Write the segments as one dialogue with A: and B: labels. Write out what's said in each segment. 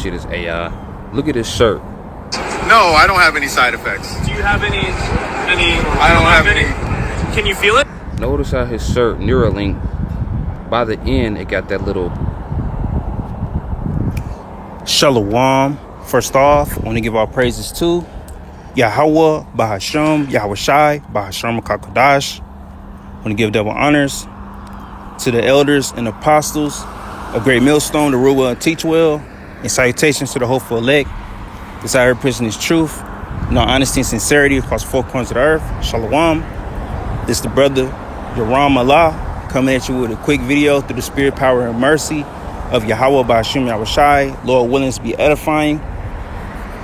A: shit is AI. Look at his shirt.
B: No, I don't have any side effects.
C: Do you have any?
B: I don't have any.
C: Can you feel it?
A: Notice how his shirt, Neuralink, by the end, it got that little...
D: Shalom. First off, I want to give all praises to Yahweh, Bahasham, Yahweh Shai, Bahasham Kakodash. I want to give double honors to the elders and apostles of Great Millstone, to rule well and teach well, and salutations to the hopeful elect. This out here preaching is truth, honesty and sincerity across four corners of the earth. Shalom. This is the brother Yoram Allah coming at you with a quick video through the spirit, power, and mercy of Yahweh Bahasham Yahweh Shai. Lord willing to be edifying.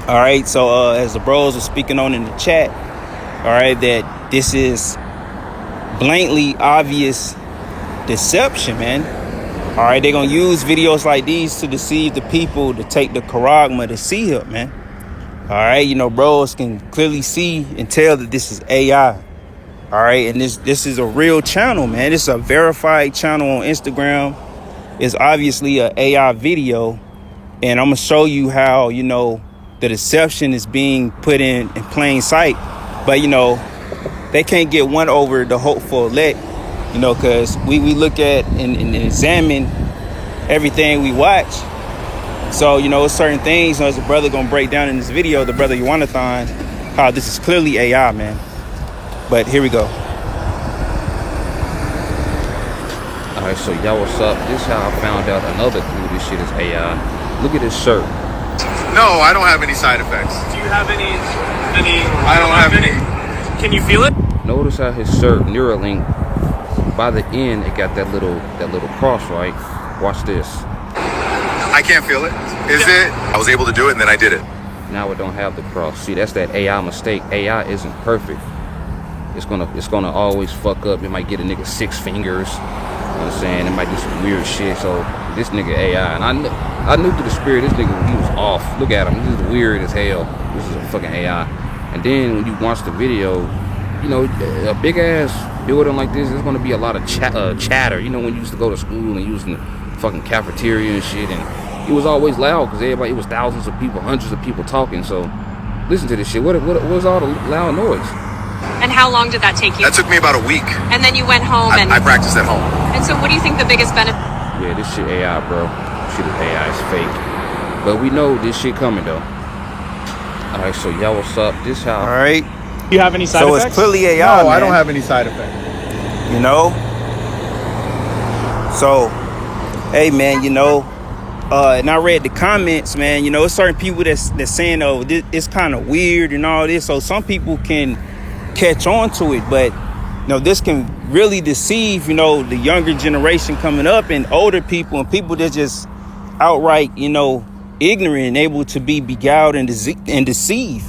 D: All right, so as the bros are speaking on in the chat, all right, that this is blatantly obvious deception, man. All right, they're gonna use videos like these to deceive the people, to take the charagma, to see him, man. All right, bros can clearly see and tell that this is AI. All right, and this is a real channel, man. This is a verified channel on Instagram. It's obviously an AI video, and I'm gonna show you how, the deception is being put in plain sight. But, they can't get one over the hopeful elect, because we look at and examine everything we watch. So, certain things, as the brother gonna break down in this video, the brother Yuanathon, how this is clearly AI, man. But here we go.
A: All right, so y'all, what's up? This is how I found out another clue this shit is AI. Look at his shirt.
B: No, I don't have any side effects.
C: Do you have any?
B: I don't have any.
C: Can you feel it?
A: Notice how his shirt, Neuralink, by the end, it got that little cross, right? Watch this.
B: I can't feel it. Is it? I was able to do it, and then I did it.
A: Now it don't have the cross. See, that's that AI mistake. AI isn't perfect. It's gonna always fuck up. It might get a nigga 6 fingers. You know what I'm saying? It might do some weird shit. So this nigga AI, and I knew through the spirit this nigga, he was off. Look at him. This is weird as hell. This is a fucking AI. And then when you watch the video, a big ass building like this, there's gonna be a lot of chatter. When you used to go to school and using the fucking cafeteria and shit, and it was always loud because it was thousands of people, hundreds of people talking. So listen to this shit. What was all the loud noise?
E: And how long did that take you?
B: That took me about a week.
E: And then you went home and...
B: I practiced at home.
E: And so what do you think the biggest benefit...
A: Yeah, this shit AI, bro. Shit is AI. It's fake. But we know this shit coming, though. All right, so y'all, what's up? This how...
D: All right.
C: Do you have any side
D: so
C: effects?
D: It's clearly AI,
B: No,
D: man.
B: I don't have any side effects.
D: So, hey, man, and I read the comments, man. It's certain people that's saying, oh, it's kind of weird and all this. So some people can catch on to it, but this can really deceive the younger generation coming up, and older people, and people that just outright ignorant and able to be beguiled and deceive.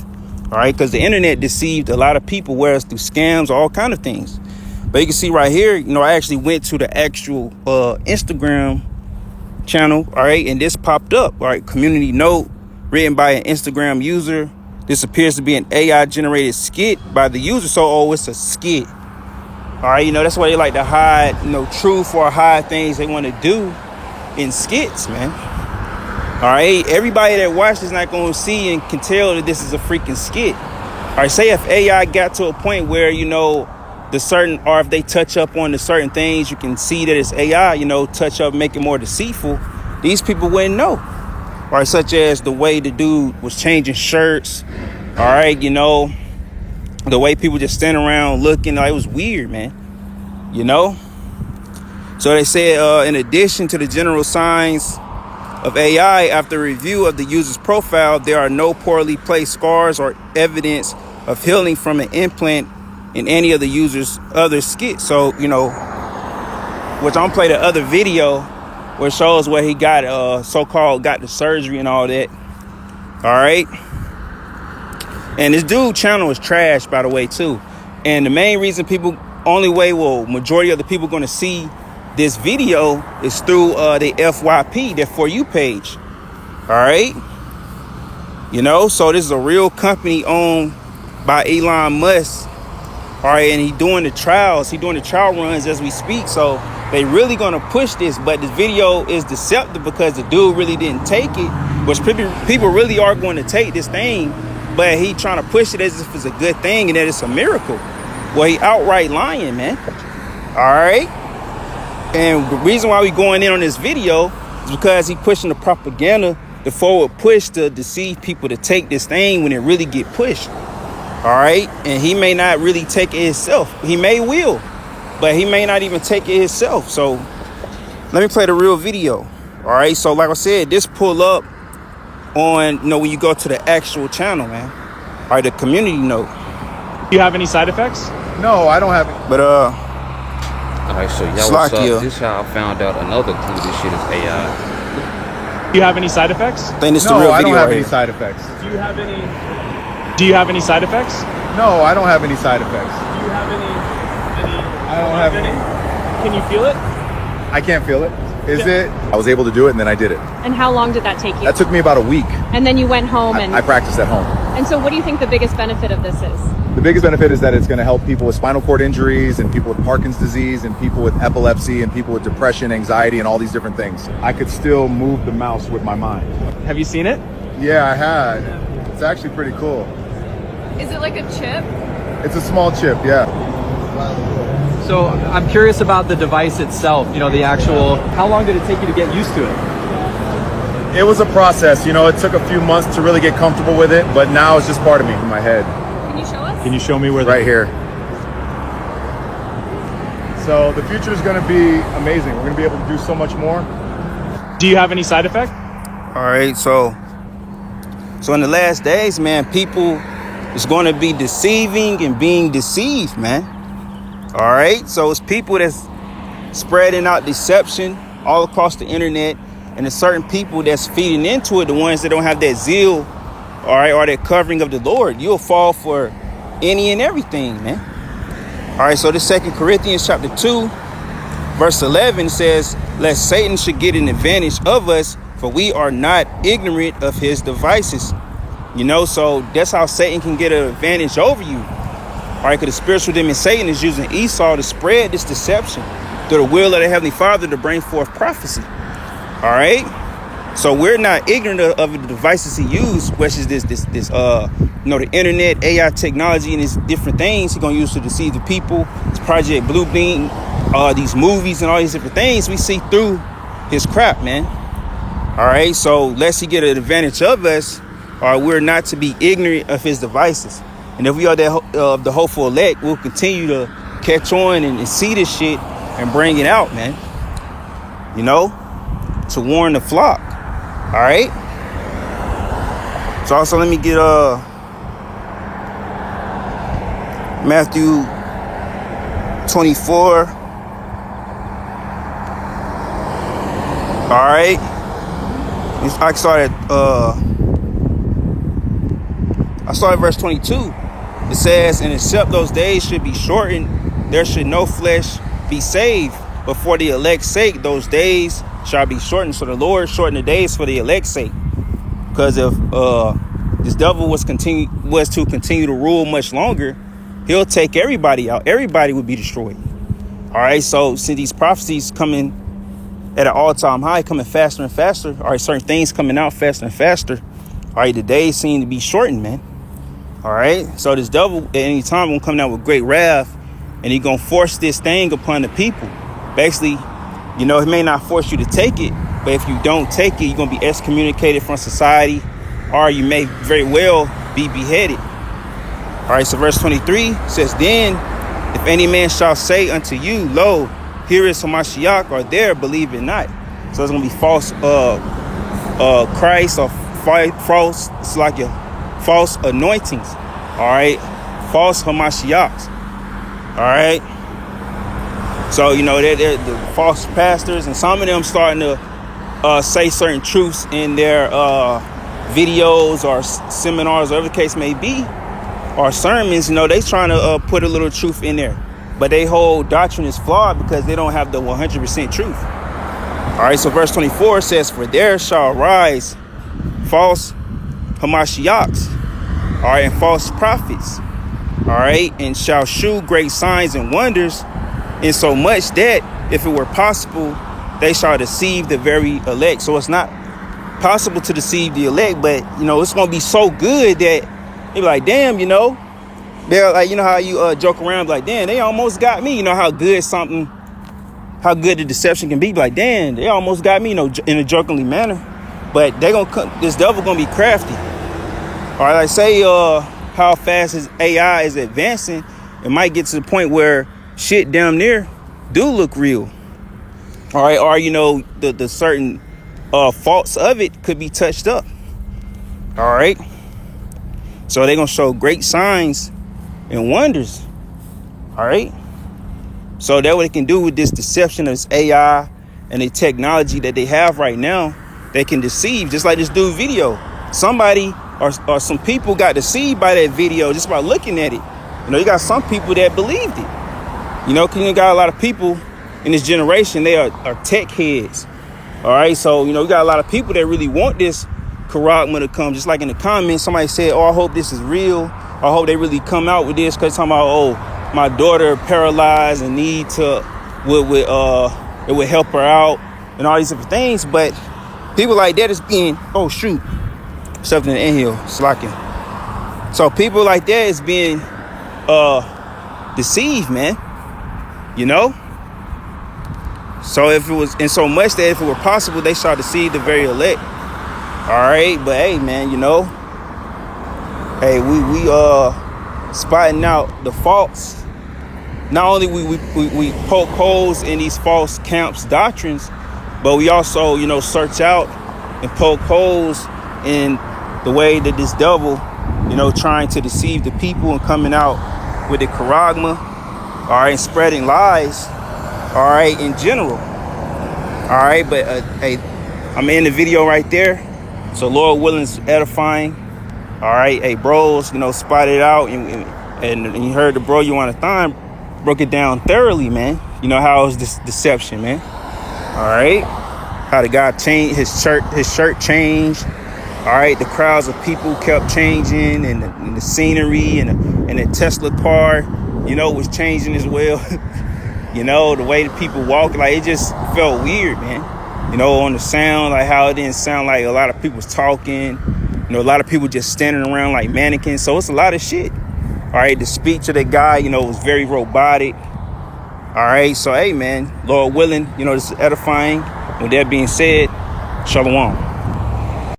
D: All right, because the internet deceived a lot of people, whereas through scams, all kind of things. But you can see right here, I actually went to the actual Instagram channel, all right, and this popped up, all right, community note written by an Instagram user. This appears to be an AI generated skit by the user. So, it's a skit. All right, that's why they like to hide, truth or hide things they want to do in skits, man. All right, everybody that watches is not going to see and can tell that this is a freaking skit. All right, say if AI got to a point where, or if they touch up on the certain things, you can see that it's AI, touch up, make it more deceitful. These people wouldn't know. All right, such as the way the dude was changing shirts. All right, the way people just stand around looking, it was weird, man. So they said, in addition to the general signs of AI, after review of the user's profile, there are no poorly placed scars or evidence of healing from an implant in any of the user's other skits. So, which I'm gonna play the other video where it shows where he got got the surgery and all that. All right. And this dude channel is trash, by the way, too. And the main reason majority of the people going to see this video is through the FYP, their For You page. All right. So this is a real company owned by Elon Musk. All right. And he's doing the trials. He's doing the trial runs as we speak. So they really gonna push this, but this video is deceptive because the dude really didn't take it, which people really are going to take this thing, but he trying to push it as if it's a good thing and that it's a miracle. Well, he outright lying, man. All right. And the reason why we going in on this video is because he pushing the propaganda, the forward push to deceive people to take this thing when it really get pushed. All right. And he may not really take it himself. He will, but he may not even take it himself. So let me play the real video. All right. So like I said, this pull up on, when you go to the actual channel, man. All right. The community note.
C: Do you have any side effects?
B: No, I don't have.
D: But,
A: All right, so y'all, what's
D: Slakia.
A: up? This is how I found out another clue. This shit is AI.
C: Do you have any side effects?
D: I think this is the
B: No,
D: real
B: I don't
D: video
B: have
D: right
B: any
D: here.
B: side effects.
C: Do you have any side effects?
B: No, I don't have any side effects.
C: Do you have any
B: I don't have any.
C: Can you feel it?
B: I can't feel it. Is it? I was able to do it, and then I did it.
E: And how long did that take you?
B: That took me about a week.
E: And then you went home and
B: I practiced at home.
E: and so what do you think the biggest benefit of this is?
B: The biggest benefit is that it's going to help people with spinal cord injuries and people with Parkinson's disease and people with epilepsy and people with depression, anxiety, and all these different things. I could still move the mouse with my mind.
C: Have you seen it?
B: Yeah, I had. It's actually pretty cool.
E: Is it like a chip?
B: It's a small chip, yeah.
F: So I'm curious about the device itself, the actual, how long did it take you to get used to it?
B: It was a process, it took a few months to really get comfortable with it, but now it's just part of me in my head.
E: Can you show us?
C: Can you show me where?
B: Right here. So the future is going to be amazing. We're going to be able to do so much more.
C: Do you have any side effect?
D: All right, so in the last days, man, people is going to be deceiving and being deceived, man. All right, so it's people that's spreading out deception all across the internet, and there's certain people that's feeding into it, the ones that don't have that zeal, all right, or that covering of the Lord. You'll fall for any and everything, man. All right, so the 2 Corinthians chapter 2, verse 11 says, lest Satan should get an advantage of us, for we are not ignorant of his devices. So that's how Satan can get an advantage over you. All right, because the spiritual demon Satan is using Esau to spread this deception through the will of the Heavenly Father to bring forth prophecy. All right, so we're not ignorant of the devices he used, which is the internet, AI technology, and these different things he's gonna use to deceive the people. It's Project Blue Beam, these movies and all these different things. We see through his crap, man. All right, so lest he get an advantage of us, or we're not to be ignorant of his devices. And if we are the hopeful elect, we'll continue to catch on and see this shit and bring it out, man. To warn the flock. All right. So also let me get Matthew 24. All right. I started verse 22. It says, and except those days should be shortened, there should no flesh be saved. But for the elect's sake, those days shall be shortened. So the Lord shortened the days for the elect's sake. Because if this devil was to continue to rule much longer, he'll take everybody out. Everybody would be destroyed. All right. So since these prophecies coming at an all-time high, coming faster and faster, all right, certain things coming out faster and faster, all right, the days seem to be shortened, man. All right. So this devil at any time will come out with great wrath, and he's going to force this thing upon the people. Basically, he may not force you to take it, but if you don't take it, you're going to be excommunicated from society, or you may very well be beheaded. All right. So verse 23 says, then if any man shall say unto you, lo, here is Hamashiach, or there, believe it not. So it's going to be false Christ, or false, it's like false anointings. All right. False Hamashiachs. All right. So, they're the false pastors, and some of them starting to say certain truths in their videos or seminars, or whatever the case may be, or sermons. They trying to put a little truth in there. But their whole doctrine is flawed because they don't have the 100% truth. All right, so verse 24 says, for there shall arise false Hamashiachs, all right, and false prophets, all right, and shall shew great signs and wonders, insomuch that if it were possible, they shall deceive the very elect. So it's not possible to deceive the elect, but you know, it's gonna be so good that they be like, damn, you know, they're like, you know how you joke around, like, damn, they almost got me. You know how good the deception can be. Like, damn, they almost got me, you know, in a jokingly manner. But this devil gonna be crafty. All right, like say how fast his AI is advancing, it might get to the point where shit damn near do look real. All right, or you know, the certain faults of it could be touched up. All right, so they're gonna show great signs and wonders. All right, so that's what they can do with this deception of this AI and the technology that they have right now. They can deceive, just like this dude video. Somebody or some people got deceived by that video just by looking at it. You know, you got some people that believed it. You know, because you got a lot of people in this generation, they are tech heads. All right, so, you know, you got a lot of people that really want this charagma to come. Just like in the comments, somebody said, oh, I hope this is real. I hope they really come out with this, because talking about, oh, my daughter paralyzed and need to, it would help her out and all these different things. But people like that is being, oh, shoot, something in the inhale, slacking. So people like that is being deceived, man. You know? So if it was, in so much that if it were possible, they shall deceive the very elect. All right, but hey, man, you know, hey, we spotting out the faults. Not only we poke holes in these false camps' doctrines, but we also, you know, search out and poke holes in the way that this devil, you know, trying to deceive the people and coming out with the charagma, all right, and spreading lies, all right, in general. All right, but hey, I'm in the video right there. So Lord willing, is edifying. All right, hey, bros, you know, spotted out and you heard the bro Yonathan broke it down thoroughly, man. You know how it was this deception, man. All right, how the guy changed his shirt changed. All right, the crowds of people kept changing, and the scenery and the Tesla car, you know, was changing as well. You know, the way the people walk, like, it just felt weird, man. You know, on the sound, like how it didn't sound like a lot of people was talking. You know, a lot of people just standing around like mannequins. So it's a lot of shit. All right, the speech of the guy, you know, was very robotic. All right, so hey, man, Lord willing, you know, this is edifying. With that being said, shalom.